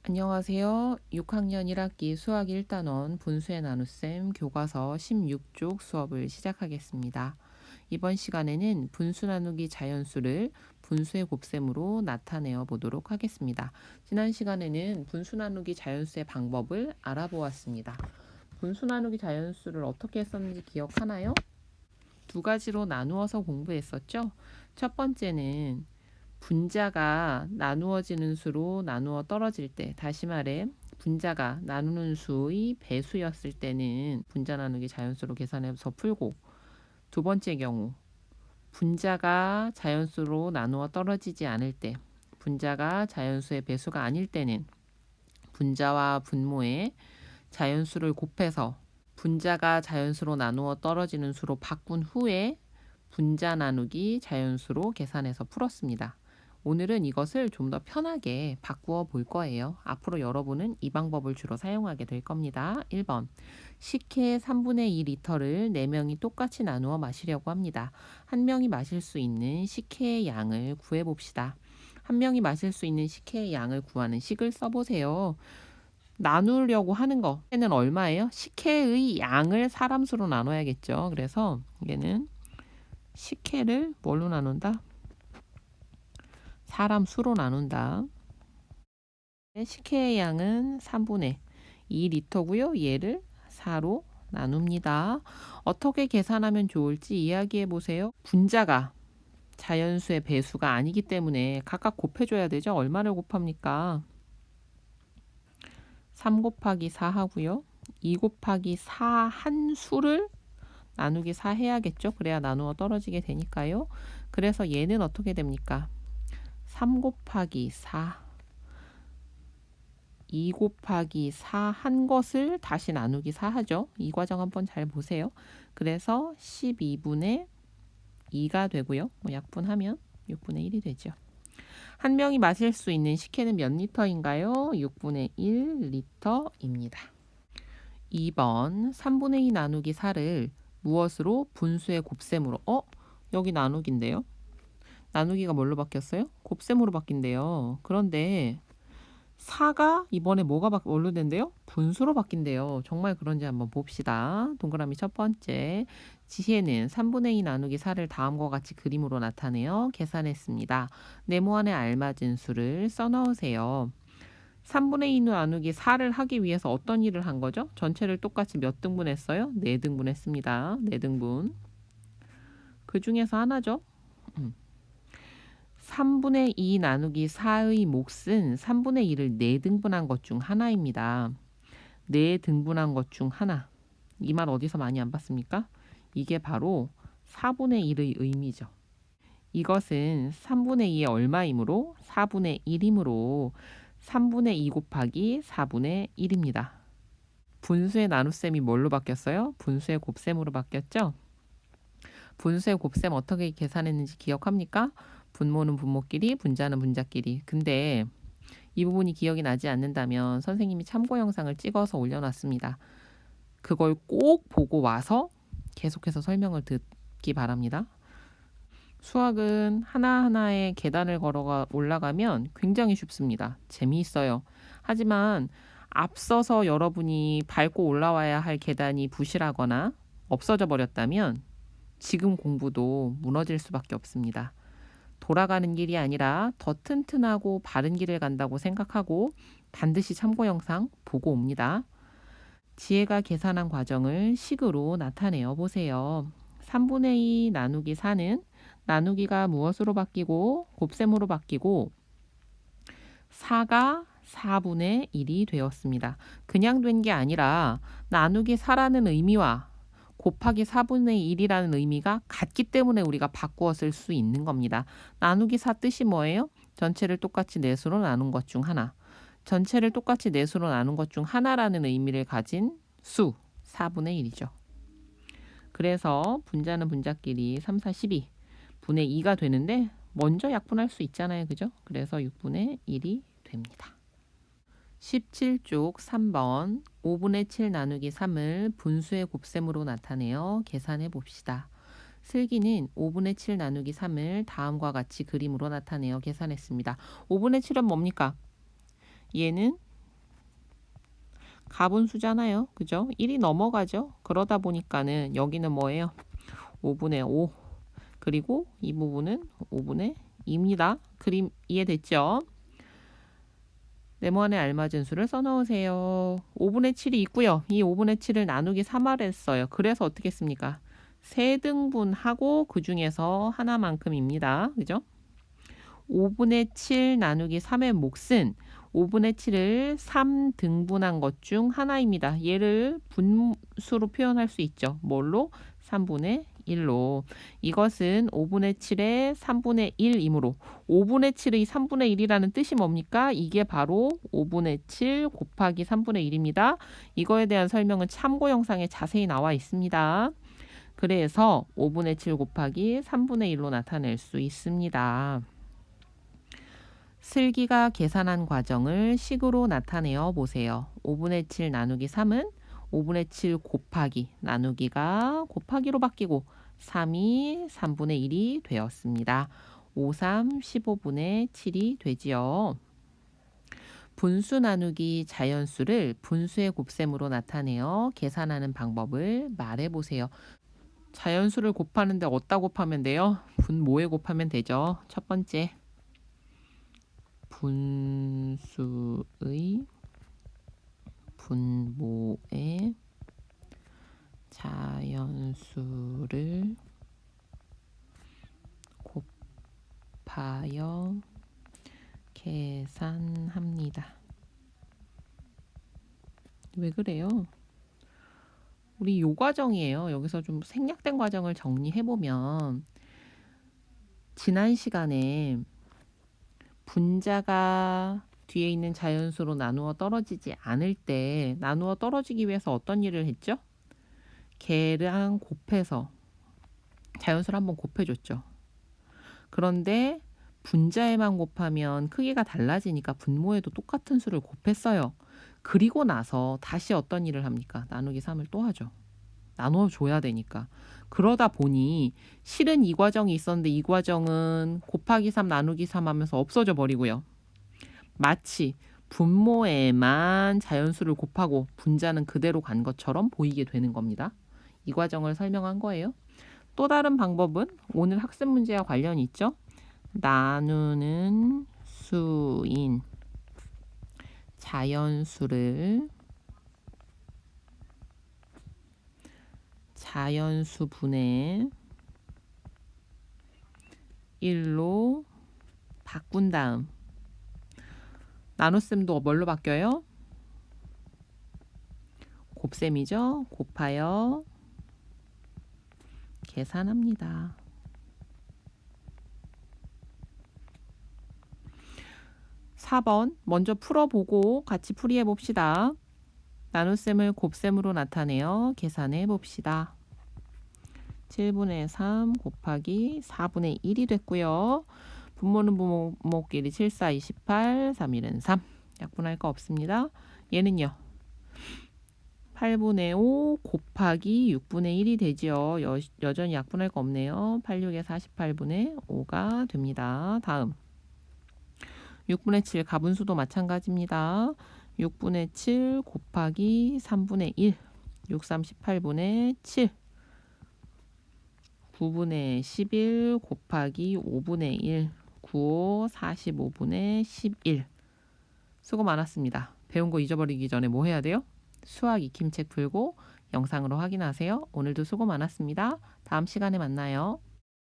안녕하세요. 6학년 1학기 수학 1단원 분수의 나눗셈 교과서 16쪽 수업을 시작하겠습니다. 이번 시간에는 분수 나누기 자연수를 분수의 곱셈으로 나타내어 보도록 하겠습니다. 지난 시간에는 분수 나누기 자연수의 방법을 알아보았습니다. 분수 나누기 자연수를 어떻게 했었는지 기억하나요? 두 가지로 나누어서 공부했었죠. 첫 번째는 분자가 나누어지는 수로 나누어 떨어질 때, 다시 말해 분자가 나누는 수의 배수였을 때는 분자 나누기 자연수로 계산해서 풀고, 두 번째 경우 분자가 자연수로 나누어 떨어지지 않을 때, 분자가 자연수의 배수가 아닐 때는 분자와 분모에 자연수를 곱해서 분자가 자연수로 나누어 떨어지는 수로 바꾼 후에 분자 나누기 자연수로 계산해서 풀었습니다. 오늘은 이것을 좀 더 편하게 바꾸어 볼 거예요. 앞으로 여러분은 이 방법을 주로 사용하게 될 겁니다. 1번, 식혜 3분의 2 리터를 4명이 똑같이 나누어 마시려고 합니다. 한 명이 마실 수 있는 식혜의 양을 구해봅시다. 한 명이 마실 수 있는 식혜의 양을 구하는 식을 써보세요. 나누려고 하는 거는 얼마예요? 식혜의 양을 사람 수로 나눠야겠죠. 그래서 얘는 식혜를 뭘로 나눈다? 사람 수로 나눈다. 식혜의 양은 3분의 2리터고요. 얘를 4로 나눕니다. 어떻게 계산하면 좋을지 이야기해 보세요. 분자가 자연수의 배수가 아니기 때문에 각각 곱해줘야 되죠. 얼마를 곱합니까? 3 곱하기 4 하고요. 2 곱하기 4 한 수를 나누기 4 해야겠죠. 그래야 나누어 떨어지게 되니까요. 그래서 얘는 어떻게 됩니까? 3 곱하기 4, 2 곱하기 4 한 것을 다시 나누기 4 하죠. 이 과정 한번 잘 보세요. 그래서 12분의 2가 되고요. 약분하면 6분의 1이 되죠. 한 명이 마실 수 있는 식혜는 몇 리터인가요? 6분의 1리터입니다. 2번 3분의 2 나누기 4를 무엇으로? 분수의 곱셈으로. 여기 나누기인데요. 나누기가 뭘로 바뀌었어요? 곱셈으로 바뀐대요. 그런데 4가 이번에 뭘로 된대요? 분수로 바뀐대요. 정말 그런지 한번 봅시다. 동그라미 첫 번째. 지혜는 3분의 2 나누기 4를 다음과 같이 그림으로 나타내어 계산했습니다. 네모안에 알맞은 수를 써넣으세요. 3분의 2 나누기 4를 하기 위해서 어떤 일을 한 거죠? 전체를 똑같이 몇 등분 했어요? 4등분 했습니다. 4등분. 그 중에서 하나죠. 3분의 2 나누기 4의 몫은 3분의 2를 4등분한 것 중 하나입니다. 4등분한 것 중 하나. 이 말 어디서 많이 안 봤습니까? 이게 바로 4분의 1의 의미죠. 이것은 3분의 2의 얼마이므로? 4분의 1이므로 3분의 2 곱하기 4분의 1입니다. 분수의 나눗셈이 뭘로 바뀌었어요? 분수의 곱셈으로 바뀌었죠? 분수의 곱셈 어떻게 계산했는지 기억합니까? 분모는 분모끼리, 분자는 분자끼리. 근데 이 부분이 기억이 나지 않는다면 선생님이 참고 영상을 찍어서 올려놨습니다. 그걸 꼭 보고 와서 계속해서 설명을 듣기 바랍니다. 수학은 하나하나의 계단을 걸어가 올라가면 굉장히 쉽습니다. 재미있어요. 하지만 앞서서 여러분이 밟고 올라와야 할 계단이 부실하거나 없어져 버렸다면 지금 공부도 무너질 수밖에 없습니다. 돌아가는 길이 아니라 더 튼튼하고 바른 길을 간다고 생각하고 반드시 참고 영상 보고 옵니다. 지혜가 계산한 과정을 식으로 나타내어 보세요. 3분의 2 나누기 4는 나누기가 무엇으로 바뀌고 곱셈으로 바뀌고 4가 4분의 1이 되었습니다. 그냥 된 게 아니라 나누기 4라는 의미와 곱하기 4분의 1이라는 의미가 같기 때문에 우리가 바꾸어 쓸 수 있는 겁니다. 나누기 4 뜻이 뭐예요? 전체를 똑같이 네수로 나눈 것 중 하나. 전체를 똑같이 네수로 나눈 것 중 하나라는 의미를 가진 수 4분의 1이죠. 그래서 분자는 분자끼리 3, 4, 12 분의 2가 되는데 먼저 약분할 수 있잖아요. 그죠? 그래서 6분의 1이 됩니다. 17쪽 3번 5분의 7 나누기 3을 분수의 곱셈으로 나타내어 계산해 봅시다. 슬기는 5분의 7 나누기 3을 다음과 같이 그림으로 나타내어 계산했습니다. 5분의 7은 뭡니까? 얘는 가분수잖아요. 그죠? 1이 넘어가죠. 그러다 보니까는 여기는 뭐예요? 5분의 5. 그리고 이 부분은 5분의 2입니다. 그림 이해됐죠? 네모안에 알맞은 수를 써넣으세요. 5분의 7이 있고요. 이 5분의 7을 나누기 3을 했어요. 그래서 어떻게 했습니까? 3등분하고 그 중에서 하나만큼입니다. 그죠? 5분의 7 나누기 3의 몫은 5분의 7을 3등분한 것 중 하나입니다. 얘를 분수로 표현할 수 있죠. 뭘로? 3분의 1로. 이것은 5분의 7의 3분의 1이므로 5분의 7의 3분의 1이라는 뜻이 뭡니까? 이게 바로 5분의 7 곱하기 3분의 1입니다. 이거에 대한 설명은 참고 영상에 자세히 나와 있습니다. 그래서 5분의 7 곱하기 3분의 1로 나타낼 수 있습니다. 슬기가 계산한 과정을 식으로 나타내어 보세요. 5분의 7 나누기 3은 5분의 7 곱하기 나누기가 곱하기로 바뀌고 3이 3분의 1이 되었습니다. 5, 3, 15분의 7이 되지요. 분수 나누기 자연수를 분수의 곱셈으로 나타내어 계산하는 방법을 말해보세요. 자연수를 곱하는데 어디다 곱하면 돼요? 분모에 곱하면 되죠. 첫 번째. 분수의 분모에 자연수를 곱하여 계산합니다. 왜 그래요? 우리 요 과정이에요. 여기서 좀 생략된 과정을 정리해보면 지난 시간에 분자가 뒤에 있는 자연수로 나누어 떨어지지 않을 때 나누어 떨어지기 위해서 어떤 일을 했죠? 걔랑 곱해서 자연수를 한번 곱해줬죠. 그런데 분자에만 곱하면 크기가 달라지니까 분모에도 똑같은 수를 곱했어요. 그리고 나서 다시 어떤 일을 합니까? 나누기 3을 또 하죠. 나눠줘야 되니까. 그러다 보니 실은 이 과정이 있었는데 이 과정은 곱하기 3 나누기 3 하면서 없어져 버리고요. 마치 분모에만 자연수를 곱하고 분자는 그대로 간 것처럼 보이게 되는 겁니다. 이 과정을 설명한 거예요. 또 다른 방법은 오늘 학습 문제와 관련이 있죠. 나누는 수인 자연수분의 1로 바꾼 다음 나눗셈도 뭘로 바뀌어요? 곱셈이죠. 곱하여 계산합니다. 4번 먼저 풀어보고 같이 풀이해 봅시다. 나눗셈을 곱셈으로 나타내어 계산해 봅시다. 7분의 3 곱하기 4분의 1이 됐고요. 분모는 분모끼리 7, 4, 28, 3, 1은 3. 약분할 거 없습니다. 얘는요. 8분의 5 곱하기 6분의 1이 되지요. 여전히 약분할 거 없네요. 8, 6에 48분의 5가 됩니다. 다음 6분의 7 가분수도 마찬가지입니다. 6분의 7 곱하기 3분의 1 6, 3, 18분의 7 9분의 11 곱하기 5분의 1 9, 5, 45분의 11 수고 많았습니다. 배운 거 잊어버리기 전에 뭐 해야 돼요? 수학 익힘책 풀고 영상으로 확인하세요. 오늘도 수고 많았습니다. 다음 시간에 만나요.